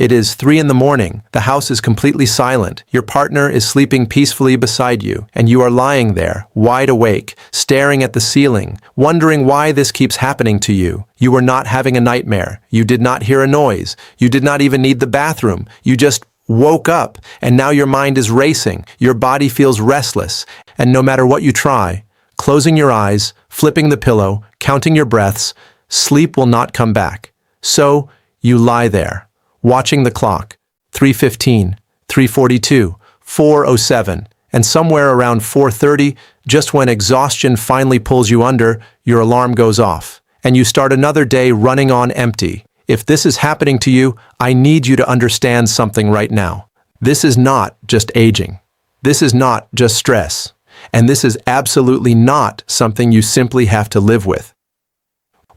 It is 3 in the morning. The house is completely silent. Your partner is sleeping peacefully beside you, and you are lying there, wide awake, staring at the ceiling, wondering why this keeps happening to you. You were not having a nightmare. You did not hear a noise. You did not even need the bathroom. You just woke up, and now your mind is racing. Your body feels restless, and no matter what you try, closing your eyes, flipping the pillow, counting your breaths, sleep will not come back. So, you lie there, watching the clock, 3:15, 3:42, 4:07, and somewhere around 4:30, just when exhaustion finally pulls you under, your alarm goes off, and you start another day running on empty. If this is happening to you, I need you to understand something right now. This is not just aging. This is not just stress. And this is absolutely not something you simply have to live with.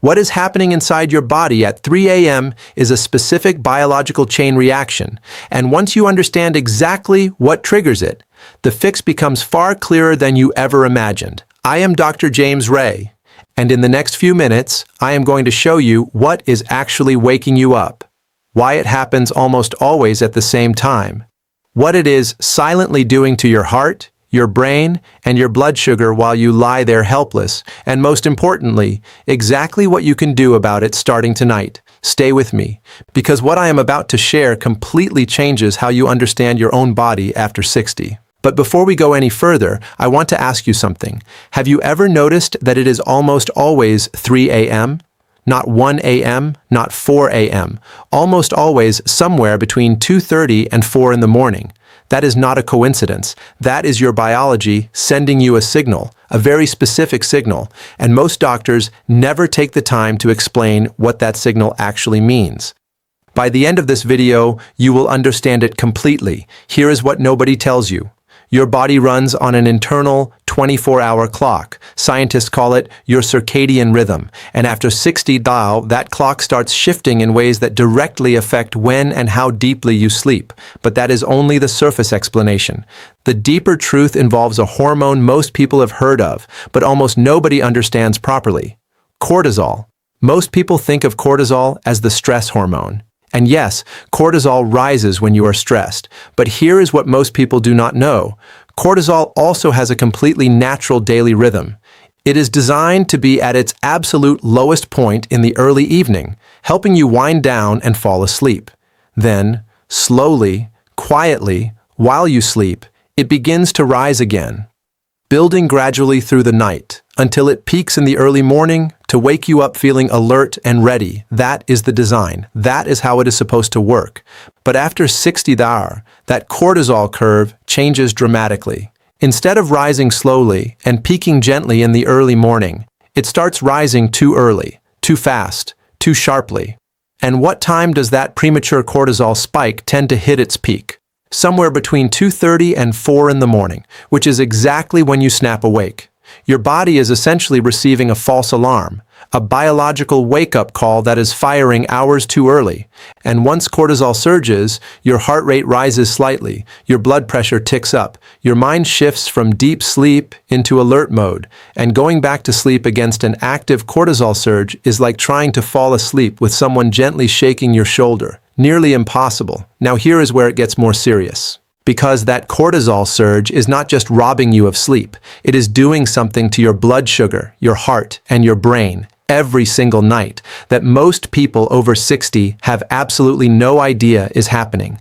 What is happening inside your body at 3 a.m. is a specific biological chain reaction, and once you understand exactly what triggers it, the fix becomes far clearer than you ever imagined. I am Dr. James Ray, and in the next few minutes, I am going to show you what is actually waking you up, why it happens almost always at the same time, what it is silently doing to your heart, your brain, and your blood sugar while you lie there helpless, and most importantly, exactly what you can do about it starting tonight. Stay with me, because what I am about to share completely changes how you understand your own body after 60. But before we go any further, I want to ask you something. Have you ever noticed that it is almost always 3 a.m.? Not 1 a.m., not 4 a.m., almost always somewhere between 2:30 and 4 in the morning. That is not a coincidence. That is your biology sending you a signal, a very specific signal, and most doctors never take the time to explain what that signal actually means. By the end of this video, you will understand it completely. Here is what nobody tells you. Your body runs on an internal 24-hour clock. Scientists call it your circadian rhythm. And after 60 dial, that clock starts shifting in ways that directly affect when and how deeply you sleep. But that is only the surface explanation. The deeper truth involves a hormone most people have heard of, but almost nobody understands properly. Cortisol. Most people think of cortisol as the stress hormone. And yes, cortisol rises when you are stressed, but here is what most people do not know. Cortisol also has a completely natural daily rhythm. It is designed to be at its absolute lowest point in the early evening, helping you wind down and fall asleep. Then, slowly, quietly, while you sleep, it begins to rise again, building gradually through the night, until it peaks in the early morning to wake you up feeling alert and ready. That is the design. That is how it is supposed to work. But after 60 hours, that cortisol curve changes dramatically. Instead of rising slowly and peaking gently in the early morning, it starts rising too early, too fast, too sharply. And what time does that premature cortisol spike tend to hit its peak? Somewhere between 2:30 and 4 in the morning, which is exactly when you snap awake. Your body is essentially receiving a false alarm, a biological wake-up call that is firing hours too early. And once cortisol surges, your heart rate rises slightly, your blood pressure ticks up, your mind shifts from deep sleep into alert mode, and going back to sleep against an active cortisol surge is like trying to fall asleep with someone gently shaking your shoulder. Nearly impossible. Now here is where it gets more serious. Because that cortisol surge is not just robbing you of sleep, it is doing something to your blood sugar, your heart, and your brain every single night that most people over 60 have absolutely no idea is happening.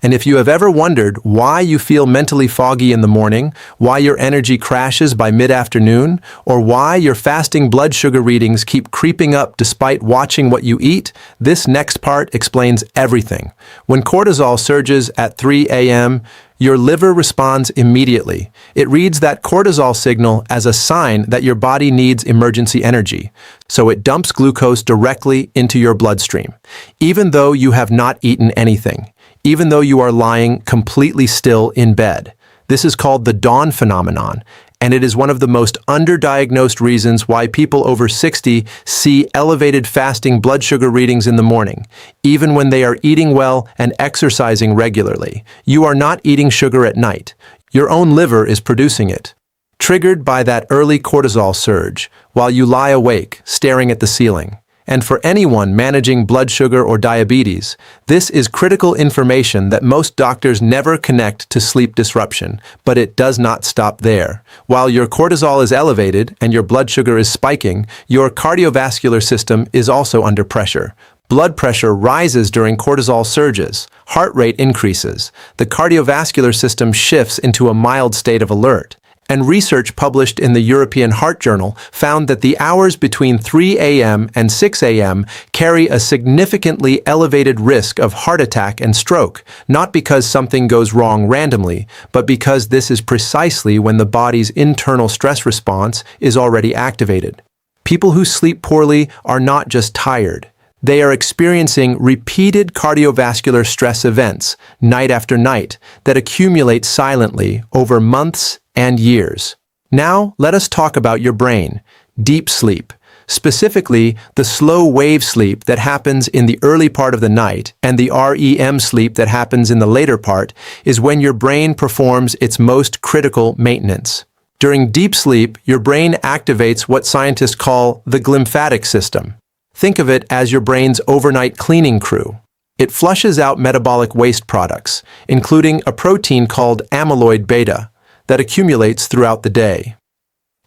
And if you have ever wondered why you feel mentally foggy in the morning, why your energy crashes by mid-afternoon, or why your fasting blood sugar readings keep creeping up despite watching what you eat, this next part explains everything. When cortisol surges at 3 a.m., your liver responds immediately. It reads that cortisol signal as a sign that your body needs emergency energy, so it dumps glucose directly into your bloodstream, even though you have not eaten anything. Even though you are lying completely still in bed. This is called the dawn phenomenon, and it is one of the most underdiagnosed reasons why people over 60 see elevated fasting blood sugar readings in the morning, even when they are eating well and exercising regularly. You are not eating sugar at night. Your own liver is producing it. Triggered by that early cortisol surge, while you lie awake, staring at the ceiling. And for anyone managing blood sugar or diabetes, this is critical information that most doctors never connect to sleep disruption, but it does not stop there. While your cortisol is elevated and your blood sugar is spiking, your cardiovascular system is also under pressure. Blood pressure rises during cortisol surges, heart rate increases, the cardiovascular system shifts into a mild state of alert. And research published in the European Heart Journal found that the hours between 3 a.m. and 6 a.m. carry a significantly elevated risk of heart attack and stroke, not because something goes wrong randomly, but because this is precisely when the body's internal stress response is already activated. People who sleep poorly are not just tired. They are experiencing repeated cardiovascular stress events, night after night, that accumulate silently over months and years. Now, let us talk about your brain, deep sleep, specifically the slow wave sleep that happens in the early part of the night and the REM sleep that happens in the later part is when your brain performs its most critical maintenance. During deep sleep, your brain activates what scientists call the glymphatic system. Think of it as your brain's overnight cleaning crew. It flushes out metabolic waste products, including a protein called amyloid beta, that accumulates throughout the day.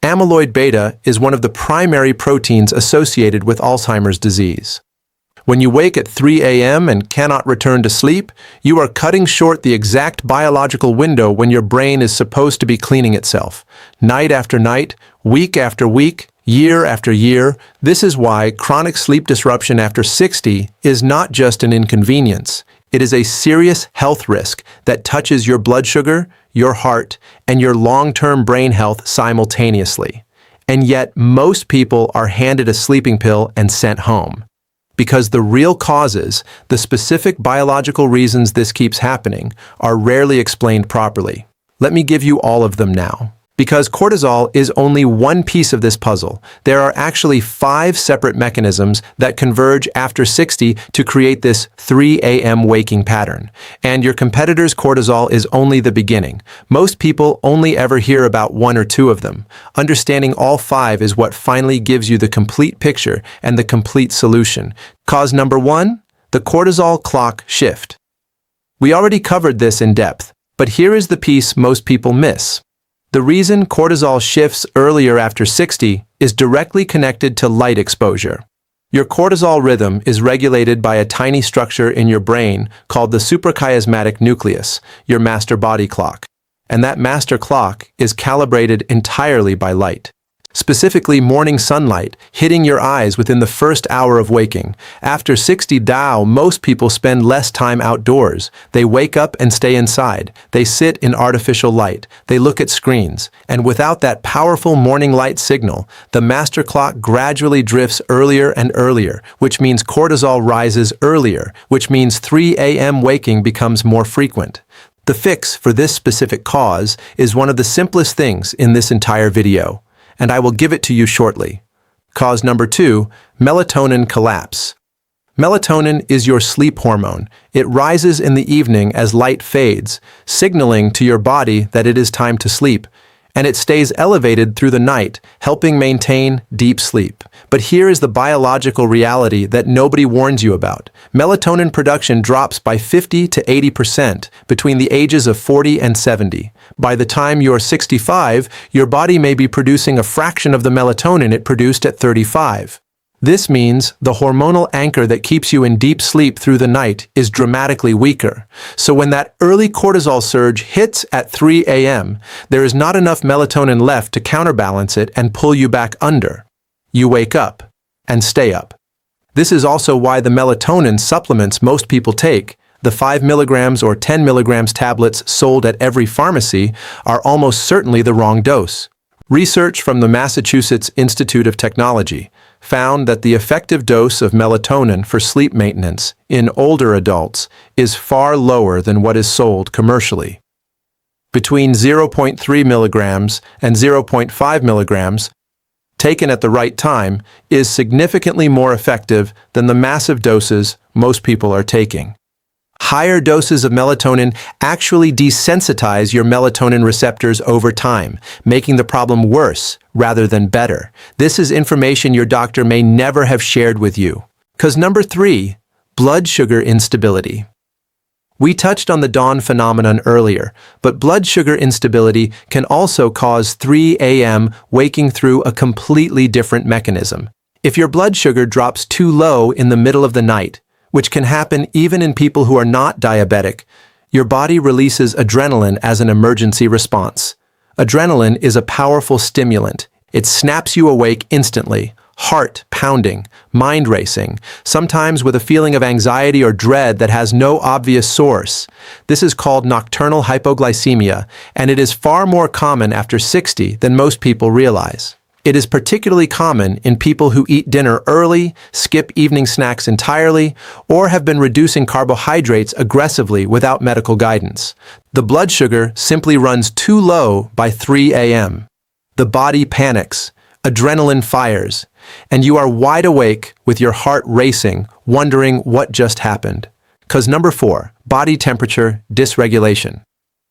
Amyloid beta is one of the primary proteins associated with Alzheimer's disease. When you wake at 3 a.m. and cannot return to sleep, you are cutting short the exact biological window when your brain is supposed to be cleaning itself. Night after night, week after week, year after year, this is why chronic sleep disruption after 60 is not just an inconvenience. It is a serious health risk that touches your blood sugar, your heart, and your long-term brain health simultaneously. And yet, most people are handed a sleeping pill and sent home. Because the real causes, the specific biological reasons this keeps happening, are rarely explained properly. Let me give you all of them now. Because cortisol is only one piece of this puzzle, there are actually 5 separate mechanisms that converge after 60 to create this 3 a.m. waking pattern. And your competitor's cortisol is only the beginning. Most people only ever hear about 1 or 2 of them. Understanding all 5 is what finally gives you the complete picture and the complete solution. Cause number 1, the cortisol clock shift. We already covered this in depth, but here is the piece most people miss. The reason cortisol shifts earlier after 60 is directly connected to light exposure. Your cortisol rhythm is regulated by a tiny structure in your brain called the suprachiasmatic nucleus, your master body clock. And that master clock is calibrated entirely by light. Specifically morning sunlight, hitting your eyes within the first hour of waking. After 60 Tao, most people spend less time outdoors. They wake up and stay inside. They sit in artificial light. They look at screens. And without that powerful morning light signal, the master clock gradually drifts earlier and earlier, which means cortisol rises earlier, which means 3 a.m. waking becomes more frequent. The fix for this specific cause is one of the simplest things in this entire video, and I will give it to you shortly. Cause number 2, melatonin collapse. Melatonin is your sleep hormone. It rises in the evening as light fades, signaling to your body that it is time to sleep, and it stays elevated through the night, helping maintain deep sleep. But here is the biological reality that nobody warns you about. Melatonin production drops by 50 to 80% between the ages of 40 and 70. By the time you're 65, your body may be producing a fraction of the melatonin it produced at 35. This means the hormonal anchor that keeps you in deep sleep through the night is dramatically weaker. So when that early cortisol surge hits at 3 a.m., there is not enough melatonin left to counterbalance it and pull you back under. You wake up and stay up. This is also why the melatonin supplements most people take, the 5 milligrams or 10 milligrams tablets sold at every pharmacy, are almost certainly the wrong dose. Research from the Massachusetts Institute of Technology found that the effective dose of melatonin for sleep maintenance in older adults is far lower than what is sold commercially. Between 0.3 milligrams and 0.5 milligrams, taken at the right time, is significantly more effective than the massive doses most people are taking. Higher doses of melatonin actually desensitize your melatonin receptors over time, making the problem worse rather than better. This is information your doctor may never have shared with you. Because number 3, blood sugar instability. We touched on the dawn phenomenon earlier, but blood sugar instability can also cause 3 a.m. waking through a completely different mechanism. If your blood sugar drops too low in the middle of the night, which can happen even in people who are not diabetic, your body releases adrenaline as an emergency response. Adrenaline is a powerful stimulant. It snaps you awake instantly, heart pounding, mind racing, sometimes with a feeling of anxiety or dread that has no obvious source. This is called nocturnal hypoglycemia, and it is far more common after 60 than most people realize. It is particularly common in people who eat dinner early, skip evening snacks entirely, or have been reducing carbohydrates aggressively without medical guidance. The blood sugar simply runs too low by 3 a.m. The body panics, adrenaline fires, and you are wide awake with your heart racing, wondering what just happened. Because number 4, body temperature dysregulation.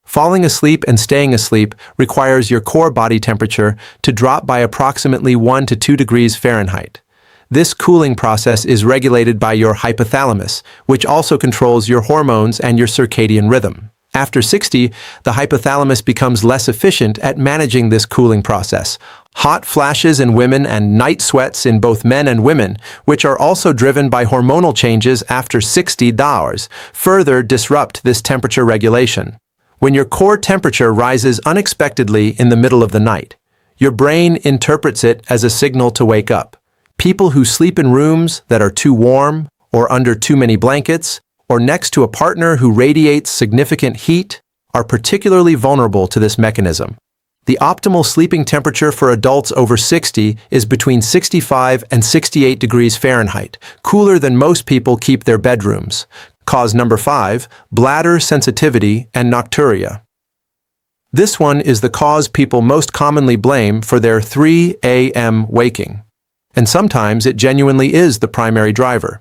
Falling asleep and staying asleep requires your core body temperature to drop by approximately 1 to 2 degrees Fahrenheit. This cooling process is regulated by your hypothalamus, which also controls your hormones and your circadian rhythm. After 60, the hypothalamus becomes less efficient at managing this cooling process. Hot flashes in women and night sweats in both men and women, which are also driven by hormonal changes after 60 hours, further disrupt this temperature regulation. When your core temperature rises unexpectedly in the middle of the night, your brain interprets it as a signal to wake up. People who sleep in rooms that are too warm, or under too many blankets, or next to a partner who radiates significant heat, are particularly vulnerable to this mechanism. The optimal sleeping temperature for adults over 60 is between 65 and 68 degrees Fahrenheit, cooler than most people keep their bedrooms. Cause number 5, bladder sensitivity and nocturia. This one is the cause people most commonly blame for their 3 a.m. waking. And sometimes it genuinely is the primary driver.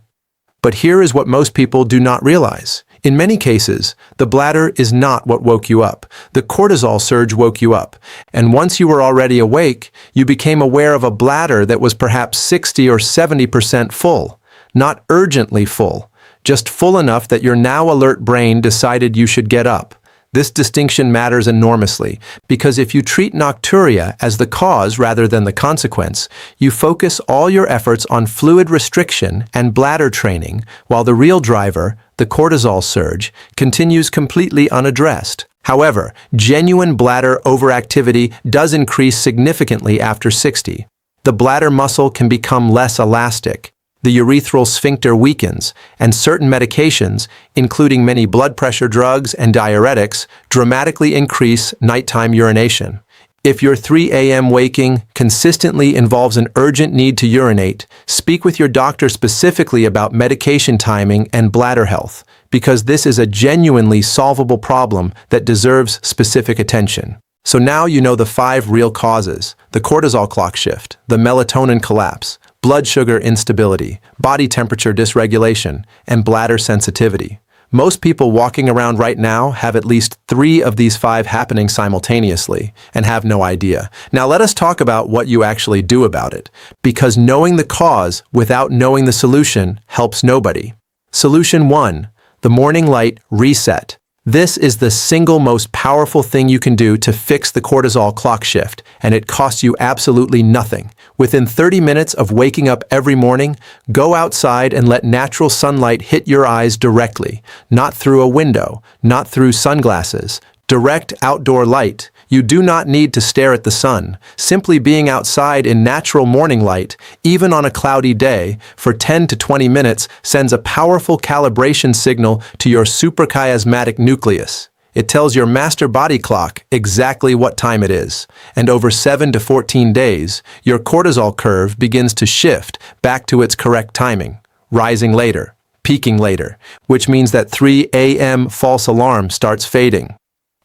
But here is what most people do not realize. In many cases, the bladder is not what woke you up. The cortisol surge woke you up. And once you were already awake, you became aware of a bladder that was perhaps 60 or 70% full, not urgently full, just full enough that your now alert brain decided you should get up. This distinction matters enormously, because if you treat nocturia as the cause rather than the consequence, you focus all your efforts on fluid restriction and bladder training, while the real driver, the cortisol surge, continues completely unaddressed. However, genuine bladder overactivity does increase significantly after 60. The bladder muscle can become less elastic. The urethral sphincter weakens, and certain medications, including many blood pressure drugs and diuretics, dramatically increase nighttime urination. If your 3 a.m. waking consistently involves an urgent need to urinate, speak with your doctor specifically about medication timing and bladder health, because this is a genuinely solvable problem that deserves specific attention. So now you know the 5 real causes: the cortisol clock shift, the melatonin collapse, blood sugar instability, body temperature dysregulation, and bladder sensitivity. Most people walking around right now have at least 3 of these 5 happening simultaneously and have no idea. Now let us talk about what you actually do about it, because knowing the cause without knowing the solution helps nobody. Solution 1, the morning light reset. This is the single most powerful thing you can do to fix the cortisol clock shift, and it costs you absolutely nothing. Within 30 minutes of waking up every morning, go outside and let natural sunlight hit your eyes directly, not through a window, not through sunglasses. Direct outdoor light. You do not need to stare at the sun. Simply being outside in natural morning light, even on a cloudy day, for 10 to 20 minutes sends a powerful calibration signal to your suprachiasmatic nucleus. It tells your master body clock exactly what time it is. And over 7 to 14 days, your cortisol curve begins to shift back to its correct timing, rising later, peaking later, which means that 3 a.m. false alarm starts fading.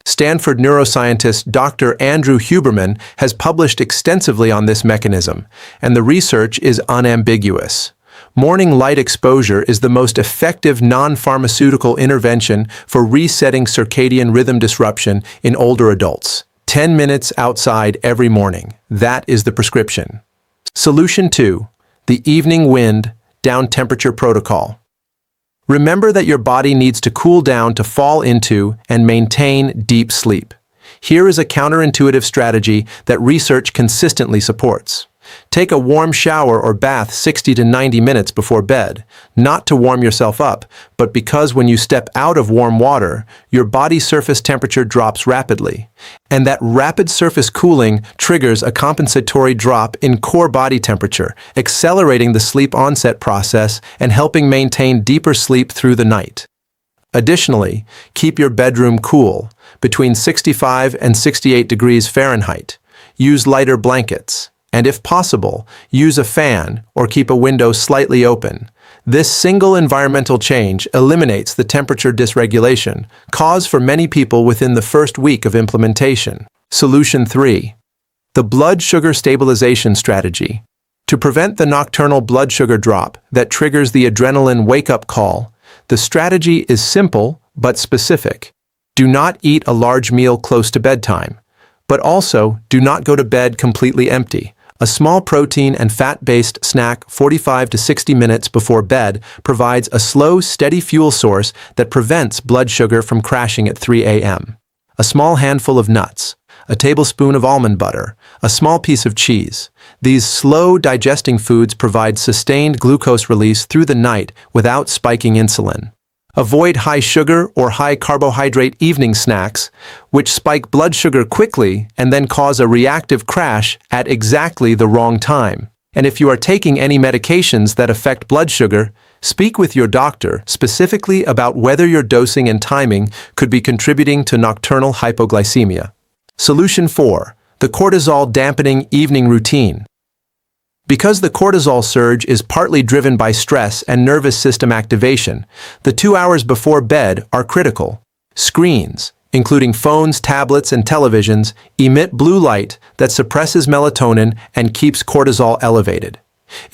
Stanford neuroscientist Dr. Andrew Huberman has published extensively on this mechanism, and the research is unambiguous. Morning light exposure is the most effective non-pharmaceutical intervention for resetting circadian rhythm disruption in older adults. 10 minutes outside every morning. That is the prescription. Solution 2. The evening wind down temperature protocol. Remember that your body needs to cool down to fall into and maintain deep sleep. Here is a counterintuitive strategy that research consistently supports. Take a warm shower or bath 60 to 90 minutes before bed, not to warm yourself up, but because when you step out of warm water, your body surface temperature drops rapidly. And that rapid surface cooling triggers a compensatory drop in core body temperature, accelerating the sleep onset process and helping maintain deeper sleep through the night. Additionally, keep your bedroom cool, between 65 and 68 degrees Fahrenheit. Use lighter blankets. And if possible, use a fan or keep a window slightly open. This single environmental change eliminates the temperature dysregulation caused for many people within the first week of implementation. Solution 3. The blood sugar stabilization strategy. To prevent the nocturnal blood sugar drop that triggers the adrenaline wake-up call, the strategy is simple but specific. Do not eat a large meal close to bedtime, but also do not go to bed completely empty. A small protein and fat-based snack 45 to 60 minutes before bed provides a slow, steady fuel source that prevents blood sugar from crashing at 3 a.m. A small handful of nuts, a tablespoon of almond butter, a small piece of cheese. These slow-digesting foods provide sustained glucose release through the night without spiking insulin. Avoid high sugar or high carbohydrate evening snacks, which spike blood sugar quickly and then cause a reactive crash at exactly the wrong time. And if you are taking any medications that affect blood sugar, speak with your doctor specifically about whether your dosing and timing could be contributing to nocturnal hypoglycemia. Solution 4. The cortisol dampening evening routine. Because the cortisol surge is partly driven by stress and nervous system activation, the 2 hours before bed are critical. Screens, including phones, tablets, and televisions, emit blue light that suppresses melatonin and keeps cortisol elevated.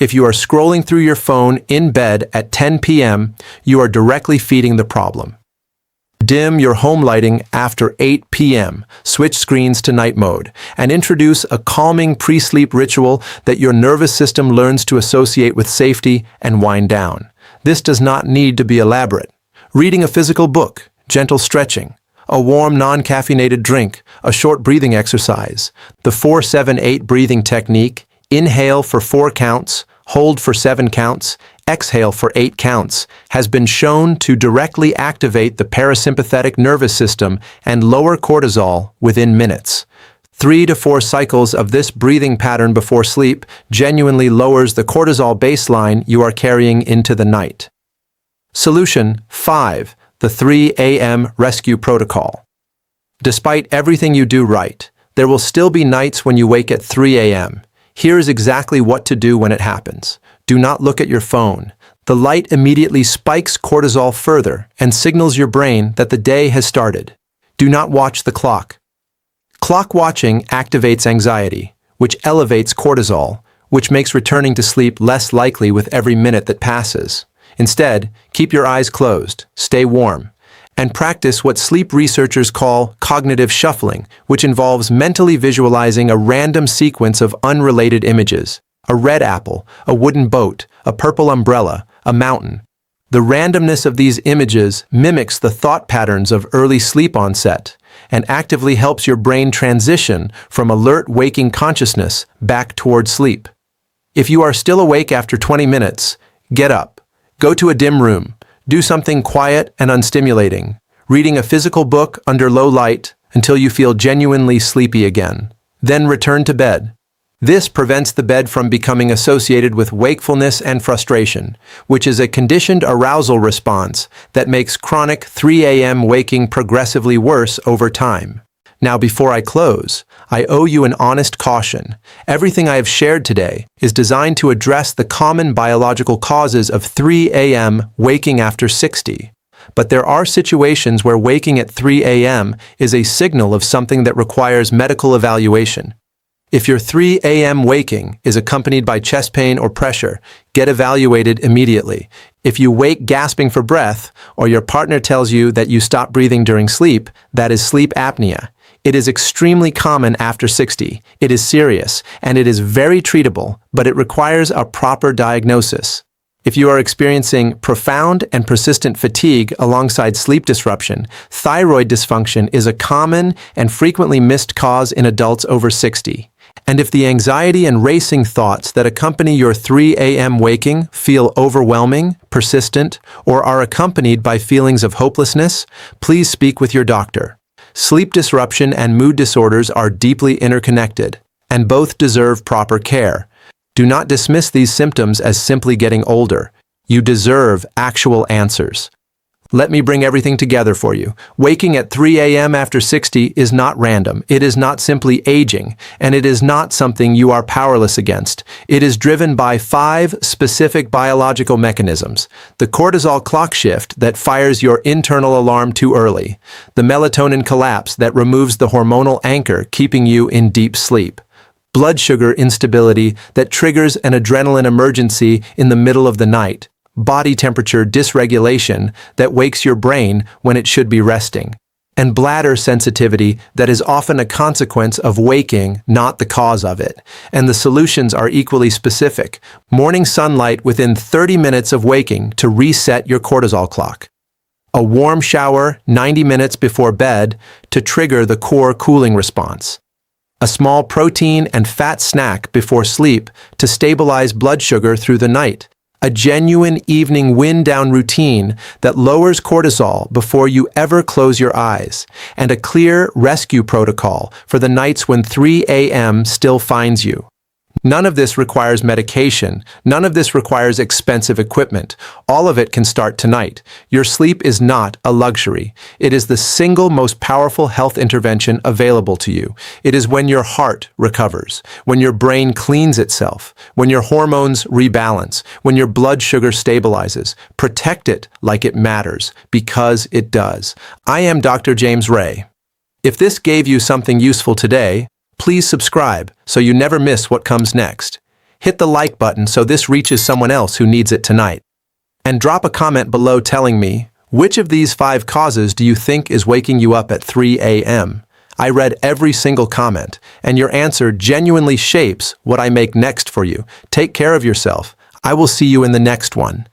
If you are scrolling through your phone in bed at 10 p.m., you are directly feeding the problem. Dim your home lighting after 8 p.m., switch screens to night mode, and introduce a calming pre-sleep ritual that your nervous system learns to associate with safety and wind down. This does not need to be elaborate. Reading a physical book, gentle stretching, a warm non-caffeinated drink, a short breathing exercise. The 4-7-8 breathing technique: inhale for 4 counts, hold for 7 counts, exhale for 8 counts, has been shown to directly activate the parasympathetic nervous system and lower cortisol within minutes. 3 to 4 cycles of this breathing pattern before sleep genuinely lowers the cortisol baseline you are carrying into the night. Solution 5. The 3 a.m. rescue protocol. Despite everything you do right, there will still be nights when you wake at 3 a.m. Here is exactly what to do when it happens. Do not look at your phone. The light immediately spikes cortisol further and signals your brain that the day has started. Do not watch the clock. Clock watching activates anxiety, which elevates cortisol, which makes returning to sleep less likely with every minute that passes. Instead, keep your eyes closed, stay warm, and practice what sleep researchers call cognitive shuffling, which involves mentally visualizing a random sequence of unrelated images. A red apple, a wooden boat, a purple umbrella, a mountain. The randomness of these images mimics the thought patterns of early sleep onset and actively helps your brain transition from alert waking consciousness back toward sleep. If you are still awake after 20 minutes, get up, go to a dim room, do something quiet and unstimulating, reading a physical book under low light until you feel genuinely sleepy again. Then return to bed. This prevents the bed from becoming associated with wakefulness and frustration, which is a conditioned arousal response that makes chronic 3 a.m. waking progressively worse over time. Now, before I close, I owe you an honest caution. Everything I have shared today is designed to address the common biological causes of 3 a.m. waking after 60. But there are situations where waking at 3 a.m. is a signal of something that requires medical evaluation. If your 3 a.m. waking is accompanied by chest pain or pressure, get evaluated immediately. If you wake gasping for breath, or your partner tells you that you stop breathing during sleep, that is sleep apnea. It is extremely common after 60. It is serious, and it is very treatable, but it requires a proper diagnosis. If you are experiencing profound and persistent fatigue alongside sleep disruption, thyroid dysfunction is a common and frequently missed cause in adults over 60. And if the anxiety and racing thoughts that accompany your 3 a.m. waking feel overwhelming, persistent, or are accompanied by feelings of hopelessness, please speak with your doctor. Sleep disruption and mood disorders are deeply interconnected, and both deserve proper care. Do not dismiss these symptoms as simply getting older. You deserve actual answers. Let me bring everything together for you. Waking at 3 a.m. after 60 is not random. It is not simply aging, and it is not something you are powerless against. It is driven by 5 specific biological mechanisms. The cortisol clock shift that fires your internal alarm too early. The melatonin collapse that removes the hormonal anchor keeping you in deep sleep. Blood sugar instability that triggers an adrenaline emergency in the middle of the night. Body temperature dysregulation that wakes your brain when it should be resting. And bladder sensitivity that is often a consequence of waking, not the cause of it. And the solutions are equally specific. Morning sunlight within 30 minutes of waking to reset your cortisol clock. A warm shower 90 minutes before bed to trigger the core cooling response. A small protein and fat snack before sleep to stabilize blood sugar through the night. A genuine evening wind-down routine that lowers cortisol before you ever close your eyes. And a clear rescue protocol for the nights when 3 a.m. still finds you. None of this requires medication. None of this requires expensive equipment. All of it can start tonight. Your sleep is not a luxury. It is the single most powerful health intervention available to you. It is when your heart recovers, when your brain cleans itself, when your hormones rebalance, when your blood sugar stabilizes. Protect it like it matters, because it does. I am Dr. James Ray. If this gave you something useful today, please subscribe so you never miss what comes next. Hit the like button so this reaches someone else who needs it tonight. And drop a comment below telling me, which of these 5 causes do you think is waking you up at 3 a.m.? I read every single comment, and your answer genuinely shapes what I make next for you. Take care of yourself. I will see you in the next one.